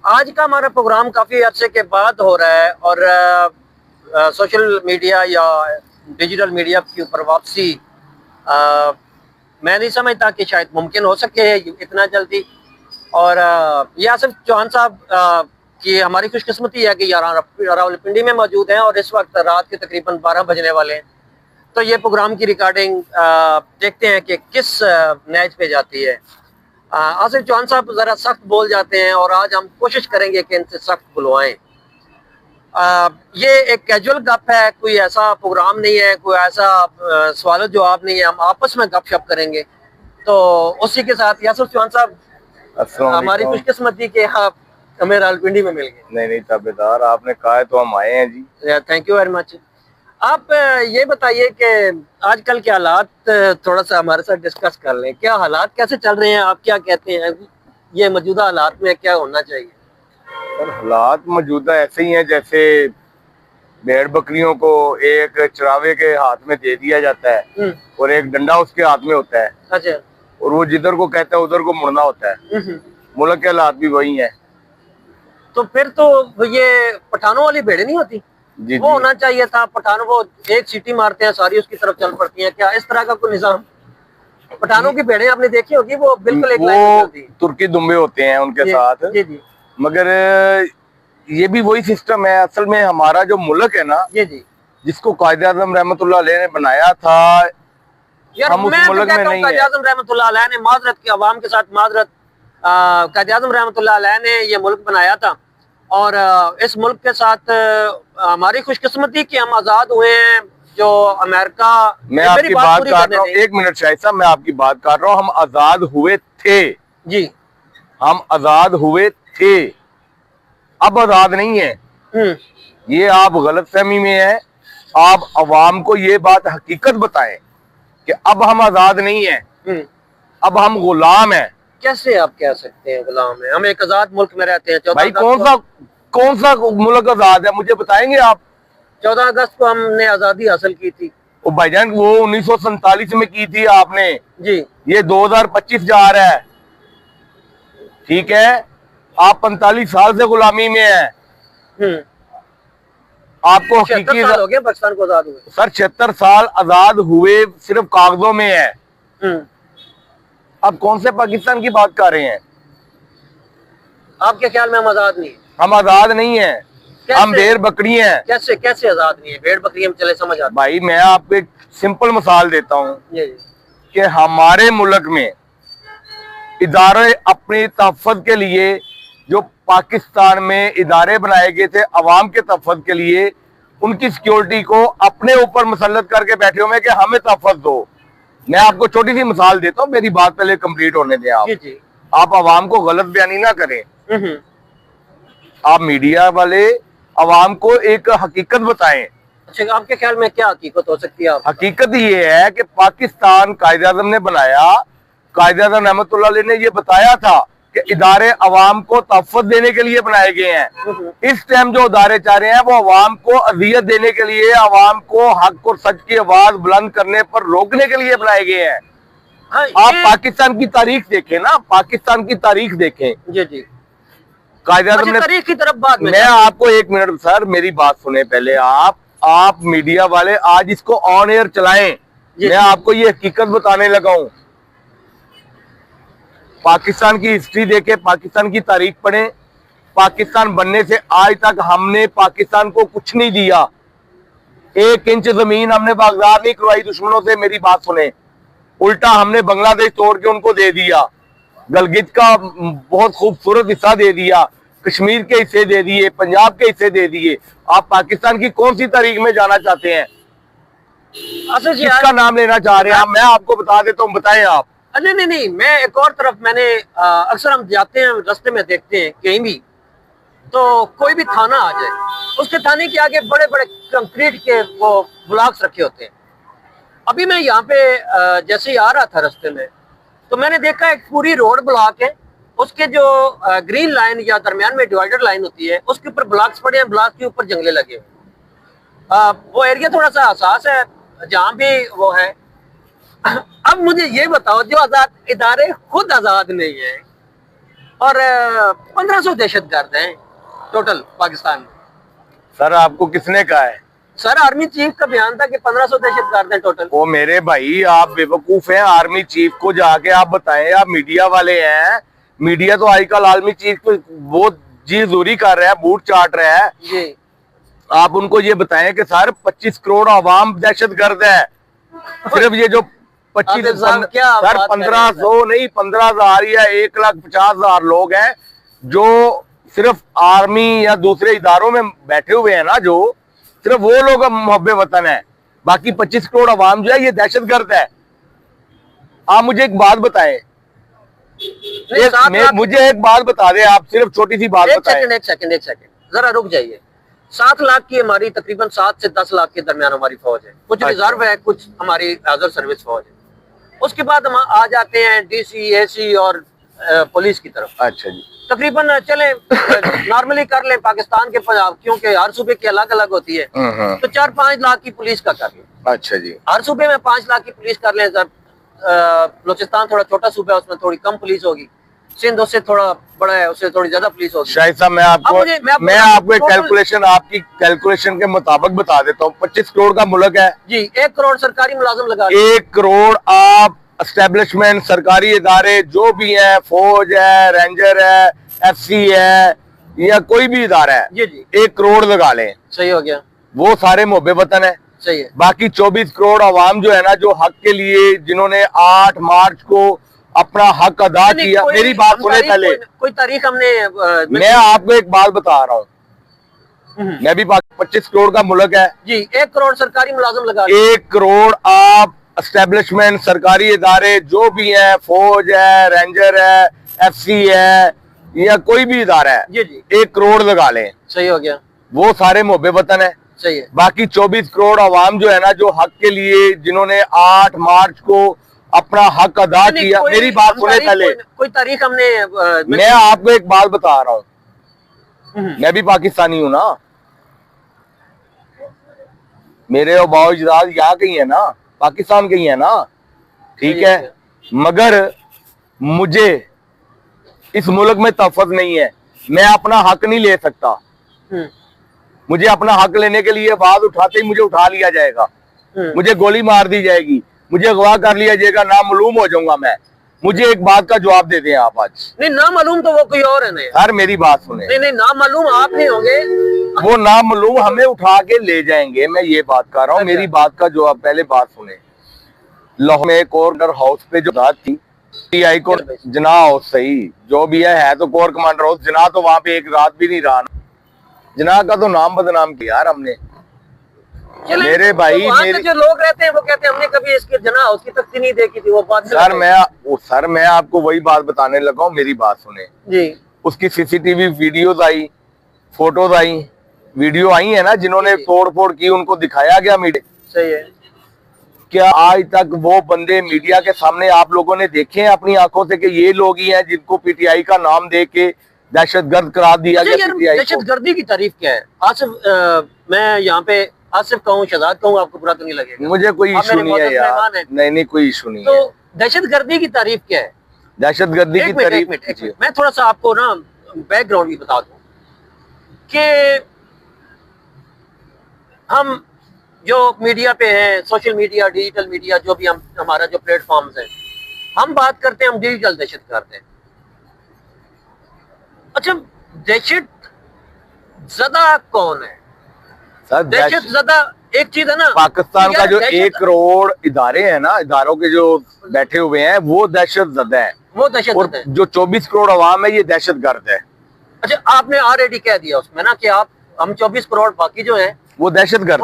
आज का हमारा प्रोग्राम काफ़ी अरसे के बाद हो रहा है और सोशल मीडिया या डिजिटल मीडिया के ऊपर वापसी अ, मैं नहीं समझता कि शायद मुमकिन हो सके इतना जल्दी। और यासिर चौहान साहब की हमारी खुशकिस्मती है कि रावलपिंडी में मौजूद हैं और इस वक्त रात के तकरीबन 12 बजने वाले हैं। तो ये प्रोग्राम की रिकॉर्डिंग देखते हैं कि किस मैच पे जाती है। आसिफ चौहान साहब जरा सख्त बोल जाते हैं और आज हम कोशिश करेंगे कि इनसे सख्त बुलवाएं। ये एक कैजुअल गप है, कोई ऐसा प्रोग्राम नहीं है, कोई ऐसा सवाल जवाब नहीं है, हम आपस में गपशप करेंगे। तो उसी के साथ यासिर चौहान साहब हमारी खुशकिस्मती के आप हमें रावलपिंडी में मिल गए। नहीं ताबेदार, आपने कहा है तो हम आए हैं जी। Thank you very much. आप ये बताइए कि आजकल के हालात थोड़ा सा हमारे साथ डिस्कस कर लें। क्या हालात कैसे चल रहे हैं, आप क्या कहते हैं ये मौजूदा हालात में क्या होना चाहिए? सर, हालात मौजूदा ऐसे ही हैं जैसे भेड़ बकरियों को एक चरावे के हाथ में दे दिया जाता है और एक डंडा उसके हाथ में होता है। अच्छा। और वो जिधर को कहता है उधर को मुड़ना होता है। मुल्क के हालात भी वही हैं। तो फिर तो ये पठानों वाली भेड़ें नहीं होती? जी वो होना चाहिए था। पठानों वो एक सीटी मारते हैं सारी उसकी तरफ चल पड़ती हैं, क्या इस तरह का कोई निजाम? पठानों की भेड़ें आपने देखी होगी, वो बिल्कुल एक लाइन में चलती है। तुर्की दुम्बे होते हैं उनके साथ। जी जी। मगर ये भी वही सिस्टम है। असल में हमारा जो मुल्क है ना, जी जी, जिसको कायदे आज़म रहमतुल्लाह अलैह ने बनाया था, यार हम उस मुल्क में नहीं है। कायदे आज़म रहमतुल्लाह अलैह ने माजरत की आवाम के साथ माजरत, कायदे आज़म रहमतुल्लाह अलैह ने ये मुल्क बनाया था और इस मुल्क के साथ हमारी खुशकिस्मती कि हम आजाद हुए हैं। जो अमेरिका, मैं आपकी बात कर रहा हूँ, एक मिनट शाहिद साहब, मैं आपकी बात कर रहा हूँ। हम आजाद हुए थे जी, हम आजाद हुए थे, अब आजाद नहीं है। ये आप गलतफहमी में है। आप अवाम को ये बात हकीकत बताएं कि अब हम आजाद नहीं है, अब हम गुलाम हैं। कैसे आप कह सकते हैं गुलाम है? हम एक आजाद मुल्क में रहते हैं। भाई कौन सा मुल्क आजाद है, मुझे बताएंगे आप? 14 अगस्त को हमने आजादी हासिल की थी। वो भाईजान वो 1947 में की थी आपने जी। ये 2025 जा रहा है, ठीक है? आप 45 साल से गुलामी में है। आपको 76 साल हो गए पाकिस्तान को आजाद हुए। सर 76 साल आजाद हुए सिर्फ कागजों में है। अब कौन से पाकिस्तान की बात कर रहे हैं? आपके ख्याल में हम आजाद नहीं है? हम आजाद नहीं है, हम भेड़ बकरी हैं। कैसे कैसे आजाद नहीं है? भेड़ बकरी में चले समझ आता। भाई मैं आपको एक सिंपल मिसाल देता हूँ कि हमारे मुल्क में इदारे अपनी तहफ़्फ़ुज़ के लिए, जो पाकिस्तान में इदारे बनाए गए थे अवाम के तहफ़्फ़ुज़ के लिए, उनकी सिक्योरिटी को अपने ऊपर मुसल्लत करके बैठे हुए कि हमें तहफ़्फ़ुज़ दो। मैं आपको छोटी सी मिसाल देता हूँ, मेरी बात पहले कंप्लीट होने दें। आप अवाम को गलत बयानी ना करें। आप मीडिया वाले अवाम को एक हकीकत बताएं। अच्छा, आपके ख्याल में क्या हकीकत हो सकती है? हकीकत ये है कि पाकिस्तान कायदे आज़म ने बनाया, कायदे आज़म रहमतुल्लाह अलैह ने ये बताया था कि इदारे अवाम को तहफ़्फ़ुज़ देने के लिए बनाए गए हैं। इस टाइम जो इदारे चाह रहे हैं वो अवाम को अज़ियत देने के लिए, अवाम को हक और सच की आवाज बुलंद करने पर रोकने के लिए बनाए गए हैं। आप पाकिस्तान की तारीख देखें ना, पाकिस्तान की तारीख देखें। जी जी। कायदे आज़म ने तारीख की तरफ बात में मैं आपको एक मिनट सर मेरी बात सुने पहले। आप मीडिया वाले आज इसको ऑन एयर चलाएं। मैं आपको ये हकीकत बताने लगा हूं। पाकिस्तान की हिस्ट्री देखें, पाकिस्तान की तारीख पढ़ें। पाकिस्तान बनने से आज तक हमने पाकिस्तान को कुछ नहीं दिया। 1 इंच जमीन हमने बागदार नहीं करवाई दुश्मनों से। मेरी बात सुने, उल्टा हमने बांग्लादेश तोड़ के उनको दे दिया, गलगित का बहुत खूबसूरत हिस्सा दे दिया, कश्मीर के हिस्से दे दिए, पंजाब के हिस्से दे दिए। आप पाकिस्तान की कौन सी तारीख में जाना चाहते हैं? किसका नाम लेना चाह रहे हैं आप? मैं आपको बता देता हूँ, बताएं आप। नहीं नहीं, मैं एक और तरफ, मैंने अक्सर हम जाते हैं रास्ते में देखते हैं कहीं भी, तो कोई भी थाना आ जाए, उसके थाने के आगे बड़े बड़े कंक्रीट के वो ब्लॉक्स रखे होते हैं। अभी मैं यहाँ पे जैसे ही आ रहा था रास्ते में, तो मैंने देखा एक पूरी रोड ब्लॉक है, उसके जो ग्रीन लाइन या दरमियान में डिवाइडर लाइन होती है उसके ऊपर ब्लॉक्स पड़े हैं, ब्लॉक के ऊपर जंगले लगे हुए। वो एरिया थोड़ा सा हसास है जहाँ भी वो है। अब मुझे ये बताओ, जो आजाद इदारे खुद आजाद नहीं है, और 1500 दहशतगर्द हैं टोटल पाकिस्तान में। सर आपको किसने कहा है? सर आर्मी चीफ का बयान था कि 1500 दहशतगर्द हैं टोटल। ओ मेरे भाई, आप बेवकूफ हैं। आर्मी चीफ को जाके आप बताएं, आप मीडिया वाले हैं। मीडिया तो आजकल आर्मी चीफ को वो जी जोरी कर रहा है, बूट चाट रहा है जी। आप उनको ये बताएं कि सर 25 करोड़ आवाम दहशतगर्द है। सिर्फ ये जो 25 सर 1500 नहीं 15,000 या 1,50,000 लोग हैं जो सिर्फ आर्मी या दूसरे इदारों में बैठे हुए हैं ना, जो सिर्फ वो लोग मुहब्बे वतन है। बाकी 25 करोड़ आवाम जो है ये दहशतगर्द है। आप मुझे एक बात बताएं, मुझे एक बात बता दें आप, सिर्फ छोटी सी बात बताएं। एक सेकंड जरा रुक जाइए। 7 लाख की हमारी तकरीबन 7 से 10 लाख के दरमियान हमारी फौज है। कुछ रिजर्व है, कुछ हमारी हाजिर सर्विस फौज है। उसके बाद हम आ जाते हैं डीसी, एसी और पुलिस की तरफ। अच्छा जी। तकरीबन चले नॉर्मली कर लें पाकिस्तान के, क्योंकि हर सूबे की अलग अलग होती है, तो 4-5 लाख की पुलिस का कर लें। अच्छा जी। हर सूबे में 5 लाख की पुलिस कर लें। बलूचिस्तान थोड़ा छोटा सूबा है, उसमें थोड़ी कम पुलिस होगी। सिंध उससे थोड़ा बड़ा है, उससे थोड़ी ज्यादा पुलिस होगी। शाहिद साहब मैं आपको एक कैलकुलेशन, आपकी कैलकुलेशन के मुताबिक बता देता हूँ। 25 करोड़ का मुल्क है जी। 1 करोड़ सरकारी मुलाजिम लगा, 1 करोड़ आप एस्टेब्लिशमेंट सरकारी इदारे जो भी है, फौज है, रेंजर है, FC है या कोई भी इदारा है जी जी, 1 करोड़ लगा लें। सही हो गया। वो सारे मुहब्बे वतन है। सही है। बाकी 24 करोड़ आवाम जो है ना, जो हक के लिए जिन्होंने 8 मार्च को अपना हक अदा किया। मेरी बात सुने पहले, कोई तारीख हमने मैं आपको एक बात बता रहा हूँ। मैं भी 25 करोड़ का मुल्क है जी। 1 करोड़ सरकारी मुलाजिम लगा, 1 करोड़ आप एस्टेब्लिशमेंट सरकारी इदारे जो भी है, फौज है, रेंजर है, FC है या कोई भी इदारा है जी जी, 1 करोड़ लगा लें। सही हो गया। वो सारे मुहब्बे वतन है। सही है। बाकी 24 करोड़ आवाम जो है ना, जो हक के लिए जिन्होंने 8 मार्च को अपना हक अदा किया। मेरी बात सुने पहले, कोई तारीख हमने मैं आपको एक बात बता रहा हूँ। मैं भी पाकिस्तानी हूँ ना, मेरे बाओ अजदाद यहाँ के ही है ना, पाकिस्तान के ही है ना, ठीक है। मगर मुझे इस मुल्क में तहफ़्फ़ुज़ नहीं है, मैं अपना हक नहीं ले सकता। मुझे अपना हक लेने के लिए आवाज उठाते ही मुझे उठा लिया जाएगा, मुझे गोली मार दी जाएगी, मुझे अगवा कर लिया जाएगा, नामालूम हो जाऊंगा मैं। मुझे एक बात का जवाब दे दें आप आज। नहीं, नामालूम तो वो कोई और है। नहीं सर मेरी बात सुने। नहीं, नामालूम आप नहीं होंगे, वो नामालूम हमें उठा के ले जाएंगे। मैं ये बात कर रहा हूँ। मेरी बात का जवाब, पहले बात सुने। लाहौर में कोर हाउस पे जो रात थी, TI को जना हाउस, सही जो भी है तो कोर कमांडर हाउस। जना तो वहां पे एक रात भी नहीं रहा। जना का तो नाम बदनाम किया यार हमने। मेरे भाई तो मेरे जो लोग रहते हैं वो कहते हैं हमने कभी इसके जना हाउस की तख्ती नहीं देखी थी। वो बात सर मैं आपको वही बात बताने लगा हूँ। मेरी बात सुने जी। उसकी CCTV videos I, photos I, video आई है ना, जिन्होंने तोड़ फोड़ की उनको दिखाया गया मीडिया। सही है। क्या आज तक वो बंदे मीडिया के सामने आप लोगों ने देखे हैं अपनी आंखों से कि ये लोग ही हैं जिनको PTI का नाम दे के दहशतगर्द करार दिया गया? दहशतगर्दी की तारीफ क्या है? आसिफ मैं यहाँ पे आसिफ कहूँ, शहजाद कहूँ, आपको बुरा तो नहीं लगेगा? मुझे कोई इशू नहीं है यार। नहीं कोई इशू नहीं है। तो दहशतगर्दी की तारीफ क्या है? दहशतगर्दी की तारीफ, मैं थोड़ा सा आपको ना बैकग्राउंड भी बता दूं कि हम जो मीडिया पे हैं, सोशल मीडिया, डिजिटल मीडिया, जो भी हमारा जो प्लेटफॉर्म्स है, हम बात करते हैं, हम डिजिटल दहशत करते हैं। अच्छा, दहशत ज़दा कौन है? दहशत ज़दा एक चीज है ना, पाकिस्तान का जो 1 करोड़ इदारे हैं ना, इदारों के जो बैठे हुए हैं वो दहशत ज़दा है। वो दहशत है। जो 24 करोड़ आवाम है ये दहशत गर्द है। अच्छा, आपने ऑलरेडी कह दिया उसमें ना कि हम 24 करोड़ बाकी जो है वो दहशत गर्द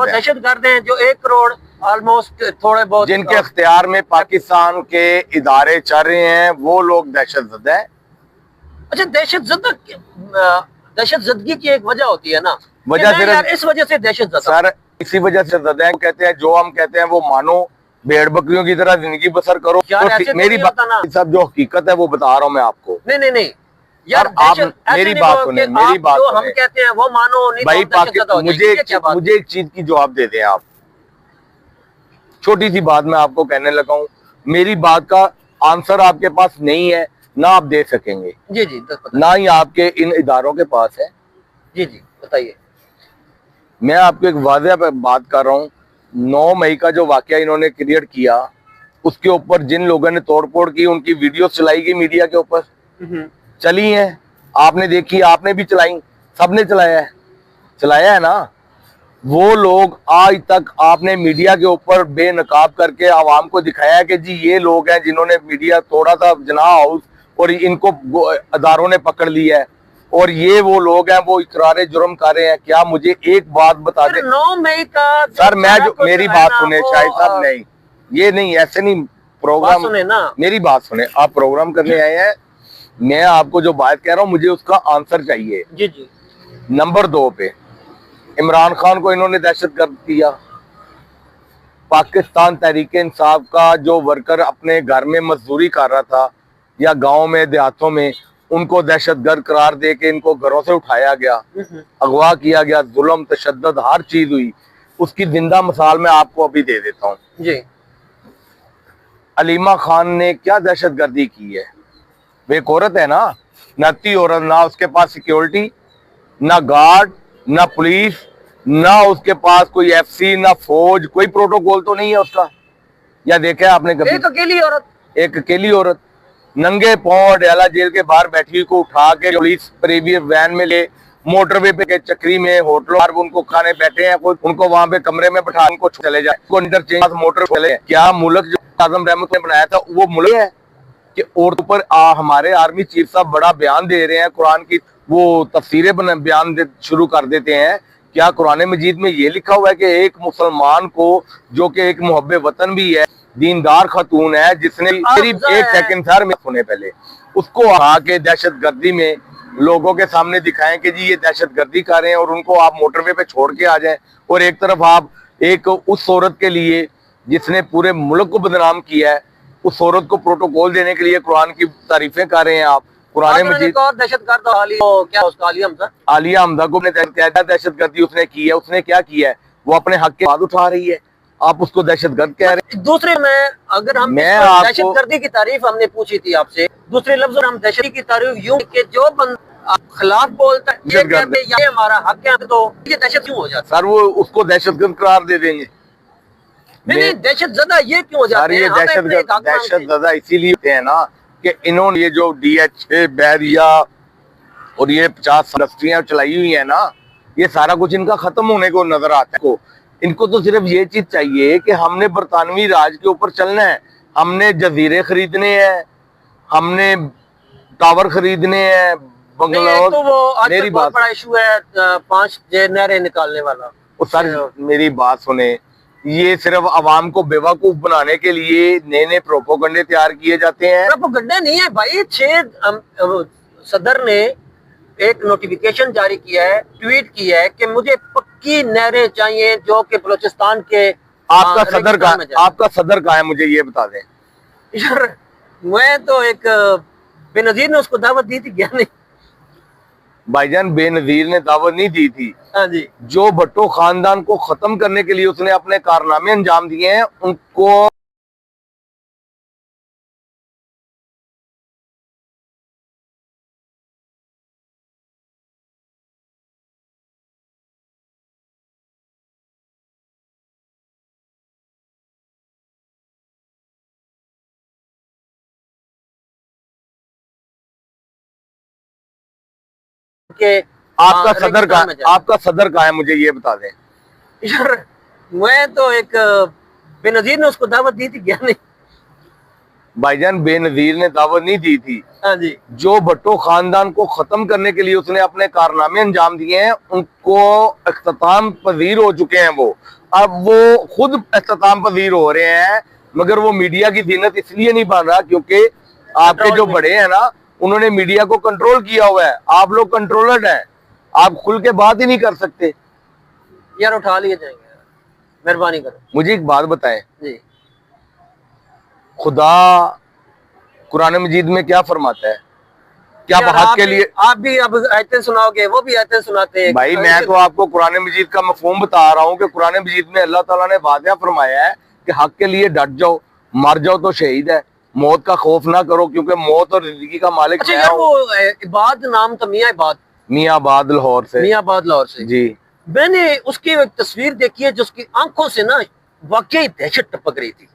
हैं। जो 1 करोड़ ऑलमोस्ट थोड़े बहुत जिनके अख्तियार में पाकिस्तान के इदारे चल रहे हैं वो लोग दहशत ज़दा है। अच्छा, दहशत ज़दगी की एक वजह होती है ना, वजह सिर्फ इस वजह से दहशत ज़दा सर, इसी वजह से ज़दा है। कहते हैं जो हम कहते हैं वो मानो, भेड़ बकरियों की तरह जिंदगी बसर करो। तो मेरी बात सब जो हकीकत है वो बता रहा हूँ मैं आपको। नहीं यार, आप मेरी बात सुने, मेरी बात सुने। हम कहते हैं वो मानो नहीं भाई। मुझे एक चीज की जवाब दे दें आप। छोटी सी बात मैं आपको कहने लगा हूँ, मेरी बात का आंसर आपके पास नहीं है ना आप दे सकेंगे, जी जी ना ही आपके इन इदारों के पास है। जी जी बताइए। मैं आपको एक वाज़ेह बात कर रहा हूँ, 9 मई का जो वाकया इन्होंने क्रिएट किया, उसके ऊपर जिन लोगों ने तोड़फोड़ की, उनकी वीडियो चलाई गई मीडिया के ऊपर, चली है, आपने देखी, आपने भी चलाई, सबने चलाया है ना। वो लोग आज तक आपने मीडिया के ऊपर बेनकाब करके आवाम को दिखाया कि जी ये लोग हैं जिन्होंने मीडिया तोड़ा था, जना हाउस, और इनको अदारों ने पकड़ लिया है, और ये वो लोग हैं वो इकरारे जुर्म कर रहे हैं। क्या मुझे एक बात बता दें 9 मई का सर, मैं जो मेरी बात सुने शाहिद साहब, नहीं ये नहीं, ऐसे नहीं प्रोग्राम, सुने ना, मेरी बात सुने, आप प्रोग्राम करने आए हैं, मैं आपको जो बात कह रहा हूँ मुझे उसका आंसर चाहिए। जी जी। नंबर 2 पे इमरान खान को इन्होंने दहशतगर्द किया। पाकिस्तान तहरीक इंसाफ का जो वर्कर अपने घर में मजदूरी कर रहा था या गांव में देहातों में, उनको दहशतगर्द करार दे के इनको घरों से उठाया गया, अगवा किया गया, जुल्म तशद्दुद हर चीज हुई। उसकी जिंदा मिसाल मैं आपको अभी दे देता हूँ जी। अलीमा खान ने क्या दहशतगर्दी की है? वे एक औरत है ना, नती औरत, ना उसके पास सिक्योरिटी, ना गार्ड, ना पुलिस, ना उसके पास कोई एफसी, ना फौज, कोई प्रोटोकॉल तो नहीं है उसका। या देखा है आपने कभी? एक अकेली औरत, एक अकेली औरत नंगे पांव अडयाला जेल के बाहर बैठी हुई को उठा के पुलिस प्रीवियर वैन में ले मोटरवे पे के चक्री में होटलों पर उनको खाने बैठे हैं, उनको वहां पे कमरे में बैठा उनको चले जाए, उनको इंटरचेंज मोटर चले। क्या मुल्क जो आजम रहमत ने बनाया था वो मुल्क है कि औरतों पर हमारे आर्मी चीफ साहब बड़ा बयान दे रहे हैं, कुरान की वो तफसीरें बयान शुरू कर देते हैं। क्या कुरान मजीद में ये लिखा हुआ है कि एक मुसलमान को, जो कि एक मुहब्बे वतन भी है, दीनदार खतून है, जिसने करीब एक सेकंड सर में सुने पहले, उसको आके दहशतगर्दी में लोगों के सामने दिखाएं कि जी ये दहशतगर्दी कर रहे हैं, और उनको आप मोटरवे पे छोड़ के आ जाएं, और एक तरफ आप एक उस औरत के लिए जिसने पूरे मुल्क को बदनाम किया है, उस औरत को प्रोटोकॉल देने के लिए कुरान की तारीफें कर रहे हैं आप। कुरान मजीद दहशतगर्द क्या उसका आलिया हमजा को दहशतगर्दी उसने की है, उसने क्या किया है? वो अपने हक के बाद उठा रही है, आप उसको दहशतगर्द कह रहे हैं। दूसरे में अगर हम दहशतगर्दी की तारीफ हमने पूछी थी आपसे, दूसरे लफ्ज हम दहशतगर्दी की तारीफ यूं कि जो बंदा खिलाफ बोलता है ये हमारा हक है, तो ये दहशत क्यों हो जाता है? सर वो उसको दहशतगर्द करार दे देंगे। नहीं दहशतज़दा ये क्यों हो जाते हैं? दहशतज़दा इसीलिए होते हैं ना कि इन्होंने ये जो DH बैरिया और ये 50 इंडस्ट्रियां चलाई हुई है ना, ये सारा कुछ इनका खत्म होने को नजर आता है। इनको तो सिर्फ ये चीज चाहिए कि हमने बरतानवी राज के ऊपर चलना है, हमने जजीरे खरीदने हैं, हमने टावर खरीदने हैं, बंगलोर। तो वो मेरी बात बड़ा इशू है 5 नहरें निकालने वाला। वो सर मेरी बात सुने, ये सिर्फ आवाम को बेवकूफ बनाने के लिए नए नए प्रोपोगंडे तैयार किए जाते हैं। प्रोपोगंडे नहीं है भाई, 6 सदर ने एक नोटिफिकेशन जारी किया है, ट्वीट किया है कि मुझे पक्की नहरें चाहिए जो कि बलूचिस्तान के। आपका सदर कहाँ है मुझे ये बता दें यार। मैं तो एक बेनजीर ने उसको दावत दी थी, क्या नहीं? भाईजान बेनजीर ने दावत नहीं दी थी। हाँ जी। जो भट्टो खानदान को खत्म करने के लिए उसने अपने कारनामे अंजाम दिए हैं, उनको के आपका सदर कहाँ है मुझे ये बता दें यार। मैं तो एक बेनजीर ने उसको दावत दी थी, क्या नहीं? भाईजान बेनजीर ने दावत नहीं दी थी। हाँ जी। जो भट्टो खानदान को खत्म करने के लिए उसने अपने कारनामे अंजाम दिए हैं, उनको इख्तिताम पजीर हो चुके हैं। वो अब वो खुद इख्तिताम पजीर हो रहे हैं, मगर वो मीडिया की जीनत इसलिए नहीं बन रहा क्योंकि आपके जो बड़े हैं ना, उन्होंने मीडिया को कंट्रोल किया हुआ है। आप लोग कंट्रोलर हैं, आप खुल के बात ही नहीं कर सकते। यार उठा लिए जाएंगे, मेहरबानी करो। मुझे एक बात बताएं जी, खुदा कुरान मजीद में क्या फरमाता है? क्या हक के लिए आप भी अब आयतें सुनाओगे, वो भी आयतें सुनाते हैं भाई। मैं तो आपको कुरान मजीद का मफहूम बता रहा हूँ कि कुरान मजीद में अल्लाह ताला ने वाज़ेह फरमाया है कि हक के लिए डट जाओ, मर जाओ तो शहीद है। मौत का खौफ ना करो, क्योंकि मौत और जिंदगी का मालिक अच्छा मैं यार, हूँ। वो इबाद नाम था, मियाँ इबाद, मियाँ आबाद लाहौर से। मियाँ इबाद लाहौर से। जी। मैंने उसकी एक तस्वीर देखी है, जो उसकी आंखों से ना वाकई दहशत टपक रही थी।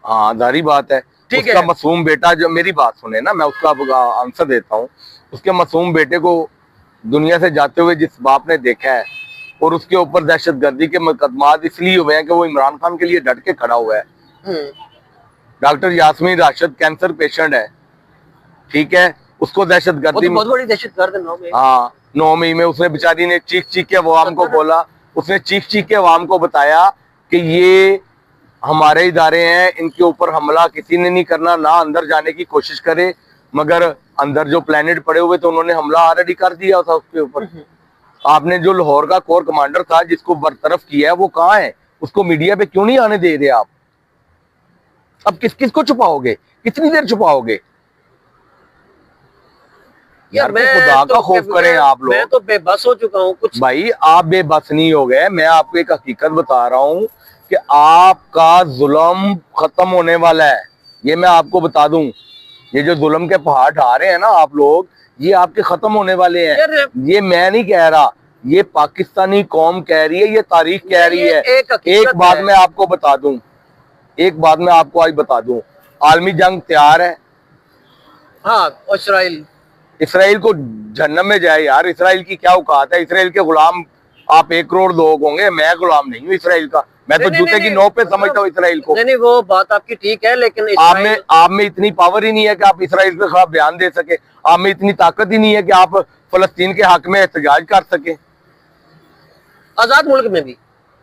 हाँ, जारी बात है। ठीक उसका है। मासूम बेटा, जो मेरी बात सुने ना, मैं उसका आंसर देता हूँ। उसके मासूम बेटे को दुनिया से जाते हुए जिस बाप ने देखा है, और उसके ऊपर दहशतगर्दी के मुकदमात इसलिए हुए हैं कि वो इमरान खान के लिए डट के खड़ा हुआ है। Doctor Yasmin Rashid cancer patient है, ठीक है, उसको वो दहशतगर्दी तो बहुत बड़ी दहशतगर्द है, 9 में। हाँ, 9 मई में उसने बेचारी ने चीख चीख के अवाम को बोला, उसने चीख चीख के अवाम को बताया कि ये हमारे इदारे हैं, इनके ऊपर हमला किसी ने नहीं करना, ना अंदर जाने की कोशिश करे। मगर अंदर जो प्लेनेट पड़े हुए थे, उन्होंने हमला ऑलरेडी कर दिया था उसके ऊपर। आपने जो लाहौर का कोर कमांडर था जिसको बरतरफ किया है, वो कहाँ है? उसको मीडिया पे क्यों नहीं आने दे रहे आप? अब किस किस को छुपाओगे? कितनी देर छुपाओगे? यार मैं खुदा तो का खौफ करें आप लोग। मैं तो बेबस हो चुका हूँ कुछ। भाई आप बेबस नहीं हो गए, मैं आपको एक हकीकत बता रहा हूँ कि आपका जुल्म खत्म होने वाला है। ये मैं आपको बता दूं, ये जो जुल्म के पहाड़ ढा रहे हैं ना आप लोग, ये आपके खत्म होने वाले हैं। ये मैं नहीं कह रहा, ये पाकिस्तानी कौम कह रही है, ये तारीख कह रही है। एक बात मैं आपको बता दूं, एक बात मैं आपको आज बता दूं, आलमी जंग तैयार है। हाँ, इसराइल इसराइल को जहन्नम में जाए यार, इसराइल की क्या औकात है? इसराइल के गुलाम आप 1 करोड़ लोग होंगे, मैं गुलाम नहीं हूँ इसराइल का। मैं तो जूते की नोक पे समझता हूँ इसराइल को। नहीं, वो बात आपकी ठीक है, लेकिन आप में इतनी पावर ही नहीं है कि आप इसराइल पे खिलाफ बयान दे सके। आप में इतनी ताकत ही नहीं है कि आप फलस्तीन के हक में एहतजाज कर सके। आजाद मुल्क में भी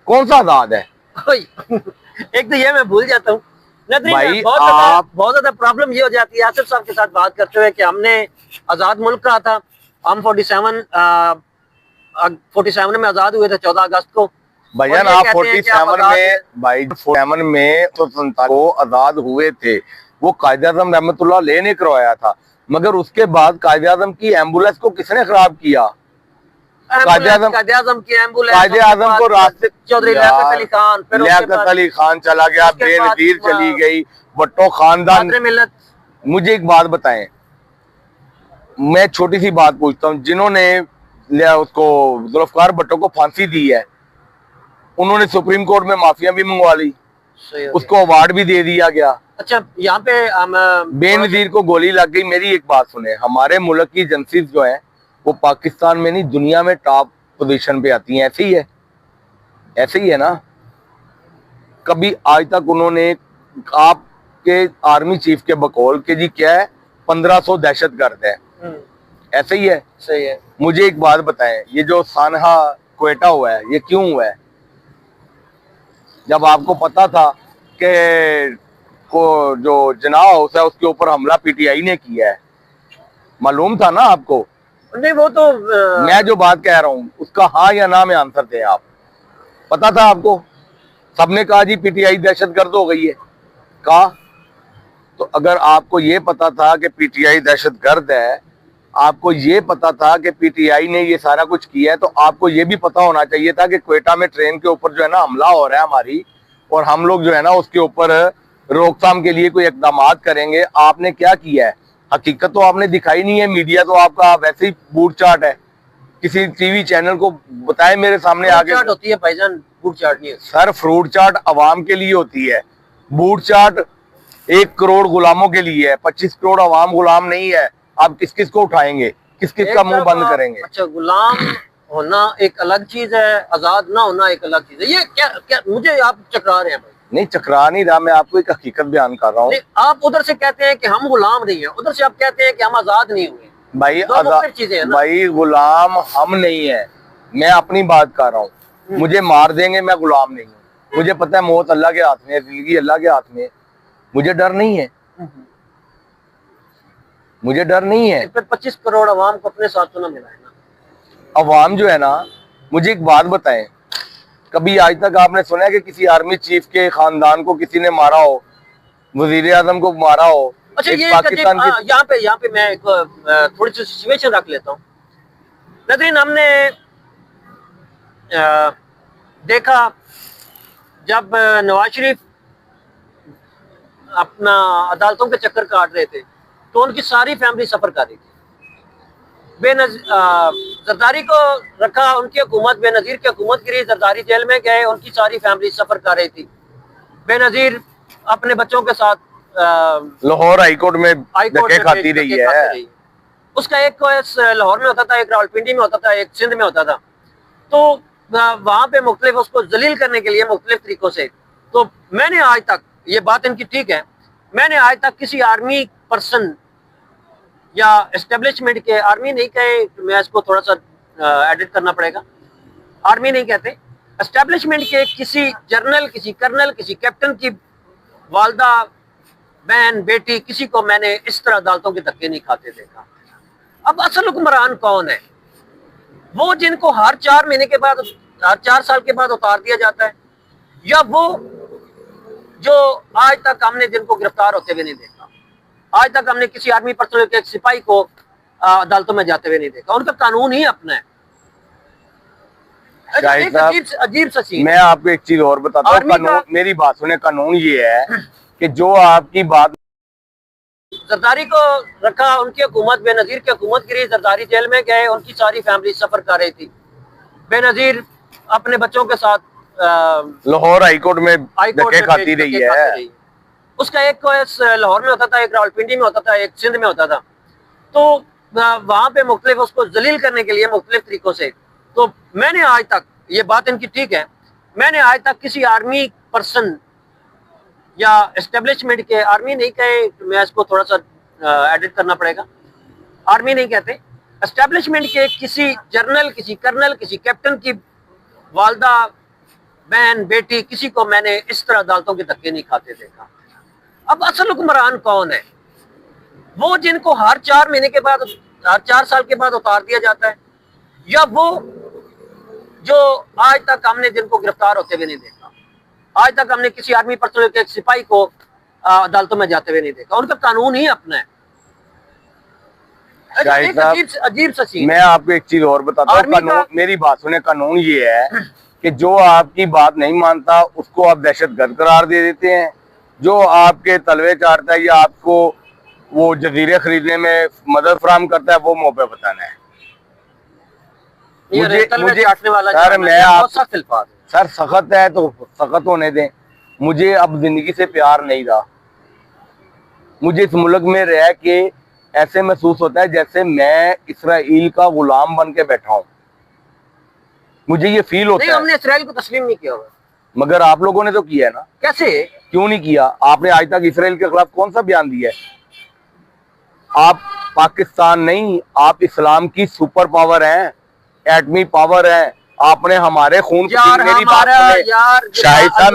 कौन सा आजाद है? एक तो ये मैं भूल जाता हूँ भाई, बहुत ज्यादा प्रॉब्लम ये हो जाती है आसिफ साहब के साथ बात करते हुए कि हमने आजाद मुल्क कहा था। हम 47 में आजाद हुए थे 14 अगस्त को। भैया आप 47 में, भाई 47 में तो को आजाद हुए थे, वो कायदे आजम रहमतुल्लाह अलैह ने करवाया था। मगर उसके बाद कायदे आजम की एम्बुलेंस को किसने खराब किया? कायदे आजम की एम्बुलेंस, कायदे आजम को रास्ते चौधरी लियाकत अली खान, फिर लियाकत अली खान चला गया, बेनजीर चली गई, भट्टो खानदान। मुझे एक बात बताएं, मैं छोटी सी बात पूछता हूँ, जिन्होंने उसको जुल्फकार भट्टो को फांसी दी है, उन्होंने सुप्रीम कोर्ट में माफिया भी मंगवा ली, उसको अवार्ड भी दे दिया गया। अच्छा, यहाँ पे बेनजीर को गोली लग गई। मेरी एक बात सुने, हमारे मुल्क की एजेंसीज जो है वो पाकिस्तान में नहीं दुनिया में टॉप पोजीशन पे आती हैं। ऐसे ही है, ऐसे ही है ना। कभी आज तक उन्होंने आपके आर्मी चीफ के बकौल के जी क्या है 1500 दहशतगर्द है, ऐसे ही है। सही है। मुझे एक बात बताएं, ये जो सानहा क्वेटा हुआ है ये क्यों हुआ है? जब आपको पता था कि को जो जना हाउस है उसके ऊपर हमला पीटीआई ने किया है, मालूम था ना आपको? नहीं, वो तो मैं जो बात कह रहा हूँ उसका हाँ या ना में आंसर थे आप। पता था आपको? सबने कहा जी पीटीआई दहशतगर्द हो गई है, कहा। तो अगर आपको ये पता था कि पीटीआई दहशतगर्द है, आपको ये पता था कि पीटीआई ने ये सारा कुछ किया है, तो आपको ये भी पता होना चाहिए था कि क्वेटा में ट्रेन के ऊपर जो है ना हमला हो रहा है हमारी, और हम लोग जो है ना उसके ऊपर रोकथाम के लिए कोई इकदाम करेंगे। आपने क्या किया है? हकीकत तो आपने दिखाई नहीं है, मीडिया तो आपका वैसे ही बूट चाट है। किसी टीवी चैनल को बताए मेरे सामने आगे। चाट होती है भाईजान, बूट चाट नहीं है सर। फ्रूट चाट अवाम के लिए होती है, बूट चाट 1 करोड़ गुलामों के लिए है। 25 करोड़ अवाम गुलाम नहीं है। आप किस किस को उठाएंगे, किस किस का मुंह बंद करेंगे? अच्छा, गुलाम होना एक अलग चीज है, आजाद ना होना एक अलग चीज है। ये क्या क्या मुझे आप चकरा रहे हैं भाई? नहीं, चकरा नहीं रहा, मैं आपको एक हकीकत बयान कर रहा हूँ। आप उधर से कहते हैं कि हम गुलाम नहीं है, उधर से आप कहते हैं कि हम आजाद नहीं हुए। भाई चीजें हैं ना। भाई गुलाम हम नहीं है, मैं अपनी बात कर रहा हूँ। मुझे मार देंगे, मैं गुलाम नहीं हूँ। मुझे पता है मौत अल्लाह के हाथ में है, जिंदगी अल्लाह के हाथ में है। मुझे डर नहीं है, मुझे डर नहीं है। फिर 25 करोड़ अवाम को अपने साथ तो ना मिला है ना। अवाम जो है ना, मुझे एक बात बताएं, कभी आज तक आपने सुना है कि किसी आर्मी चीफ के खानदान को किसी ने मारा हो, वजीर आजम को मारा हो? अच्छा, ये पाकिस्तान यहाँ पे मैं थोड़ी सी सिचुएशन रख लेता हूँ। नजरीन, हमने देखा जब नवाज शरीफ अपना अदालतों के चक्कर काट रहे थे, तो उनकी सारी फैमिली सफर कर रही थी। जरदारी को रखा, उनकी हुकूमत बेनजीर की हुकूमत गिरी, जरदारी जेल में गए, उनकी सारी फैमिली सफर कर रही थी। बेनजीर अपने बच्चों के साथ लाहौर हाईकोर्ट में धक्के खाती रही है। उसका एक केस लाहौर में होता था, एक रावलपिंडी में होता था, एक सिंध में होता था। तो वहां पे मुख्तलिफ उसको जलील करने के लिए मुख्तलिफ तरीकों से, तो मैंने आज तक, ये बात इनकी ठीक है, मैंने आज तक किसी आर्मी पर्सन या एस्टेब्लिशमेंट के, आर्मी नहीं कहे, मैं इसको थोड़ा सा एडिट करना पड़ेगा, आर्मी नहीं कहते, एस्टेब्लिशमेंट के किसी जनरल, किसी कर्नल, किसी कैप्टन की वालदा, बहन, बेटी, किसी को मैंने इस तरह अदालतों के धक्के नहीं खाते देखा। अब असल हुक्मरान कौन है? वो जिनको हर 4 महीने के बाद, हर 4 साल के बाद उतार दिया जाता है, या वो जो आज तक हमने जिनको गिरफ्तार होते हुए नहीं देखा, आज तक हमने किसी आर्मी पर्सनल के एक सिपाही को अदालतों में जाते हुए नहीं देखा। उनका कानून ही अपना है। अजीब सा चीज। मैं आपको एक चीज और बताता हूँ, कानून, मेरी बात सुने, कानून ये है कि जो आपकी बात, जरदारी को रखा, उनकी हुकूमत बेनजीर की हुकूमत गिरी, जरदारी जेल में गए, उनकी सारी फैमिली सफर कर रही थी। बेनजीर अपने बच्चों के साथ लाहौर हाईकोर्ट में धक्के खाती रही है। उसका एक केस लाहौर में होता था, एक रावलपिंडी में होता था, एक सिंध में होता था। तो वहां पे मुख्तलिफ उसको जलील करने के लिए मुख्तलिफ तरीकों से, तो मैंने आज तक, ये बात इनकी ठीक है, मैंने आज तक किसी आर्मी पर्सन या एस्टेब्लिशमेंट के, आर्मी नहीं कहे, मैं इसको थोड़ा सा एडिट करना पड़ेगा, आर्मी नहीं कहते, एस्टेब्लिशमेंट के किसी जनरल, किसी कर्नल, किसी कैप्टन की वालदा, बहन, बेटी, किसी को मैंने इस तरह अदालतों के धक्के नहीं खाते देखा। अब असल हुक्मरान कौन है? वो जिनको हर 4 महीने के बाद, हर 4 साल के बाद उतार दिया जाता है, या वो जो आज तक हमने जिनको गिरफ्तार होते हुए नहीं देखा, आज तक हमने किसी आर्मी पर्सनल के एक सिपाही को अदालतों में जाते हुए नहीं देखा। उनका कानून ही अपना है। अजीब सा चीज। मैं आपको एक चीज और बताता हूँ, कानून, मेरी बात सुने, कानून ये है कि जो आपकी बात नहीं मानता उसको आप दहशतगर्द करार दे देते हैं, जो आपके तलवे चाटता है या आपको वो जजीरे खरीदने में मदद फराहम करता है, वो मुंह पे बताना है। मुझे वाला सर, मैं आप सर सख्त है तो सख्त होने दें। मुझे अब जिंदगी से प्यार नहीं रहा। मुझे इस मुल्क में रह के ऐसे महसूस होता है जैसे मैं इसराइल का गुलाम बन के बैठा हूँ। मुझे ये फील होता है। हमने इसराइल को तस्लीम नहीं किया हुआ। मगर आप लोगों ने तो किया है ना। कैसे? क्यों नहीं किया? आपने आज तक इसराइल के खिलाफ कौन सा बयान दिया है? आप पाकिस्तान नहीं, आप इस्लाम की सुपर पावर हैं, एटमी पावर है। आपने हमारे खून यार, मेरी बात सुने शाहिद साहब,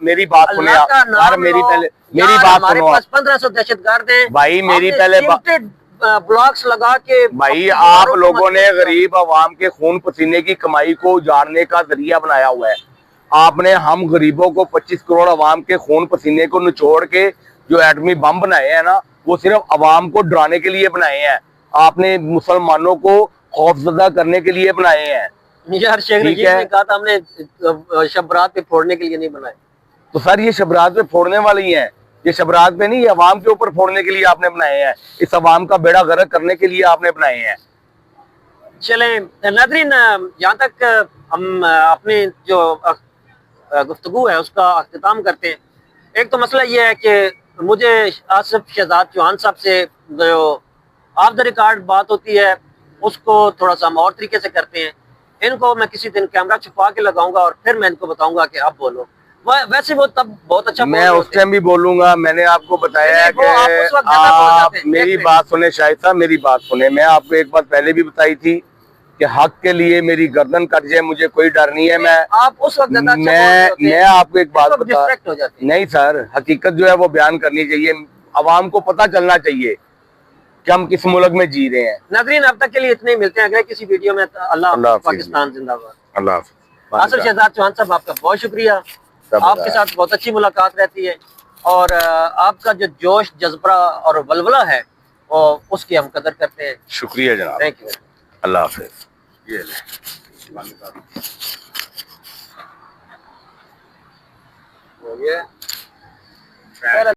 मेरी बात सुने यार, मेरी बात सुनो। 1500 दहशतगर्द हैं भाई, मेरी पहले ब्लॉक्स लगा के, भाई आप लोगों ने गरीब अवाम के खून पसीने की कमाई को उजाड़ने का जरिया बनाया हुआ है। आपने हम गरीबों को 25 करोड़ अवाम के खून पसीने को निचोड़ के जो एटमी बम बनाए हैं ना, वो सिर्फ अवाम को डराने के लिए बनाए हैं। आपने मुसलमानों को खौफजदा करने के लिए बनाए हैं। यार शेख रजीब ने कहा था हमने शबरात पे फोड़ने के लिए नहीं बनाए। तो सर ये शबरात पे फोड़ने वाले ही हैं, ये शबरात पे नहीं, ये अवाम के ऊपर फोड़ने के लिए आपने बनाए हैं। इस अवाम का बेड़ा गर्क करने के लिए आपने बनाए हैं। चलें नाज़रीन, यहाँ तक हम अपनी जो गुफ्तगू है उसका अख्तिताम करते हैं। एक तो मसला ये है कि मुझे आसिफ शहजाद चौहान साहब से जो ऑफ द रिकॉर्ड बात होती है उसको थोड़ा सा हम और तरीके से करते हैं। इनको मैं किसी दिन कैमरा छुपा के लगाऊंगा और फिर मैं इनको बताऊंगा कि अब बोलो। वैसे वो तब बहुत अच्छा, मैं उस टाइम भी बोलूंगा। मैंने आपको बताया है कि आप मेरी बात सुने शाहिद साहब, मेरी बात सुने। मैं आपको एक बात पहले भी बताई थी कि हक के लिए मेरी गर्दन कट जाए, मुझे कोई डर नहीं है। आप उस वक्त मैं आपको एक बात बता, नहीं सर, हकीकत जो है वो बयान करनी चाहिए। अवाम को पता चलना चाहिए कि हम किस मुल्क में जी रहे हैं। नाज़रीन, अब तक के लिए इतने ही, मिलते हैं अगले किसी वीडियो में। अल्लाह, पाकिस्तान जिंदाबाद। अल्लाह। आसिफ शहजाद चौहान साहब, आपका बहुत शुक्रिया। आपके साथ बहुत अच्छी मुलाकात रहती है और आपका जो जोश, जज्बा और वलवला है वो उसकी हम कदर करते हैं। शुक्रिया जनाब, थैंक यू। अल्लाह हाफिज। ये हो गया।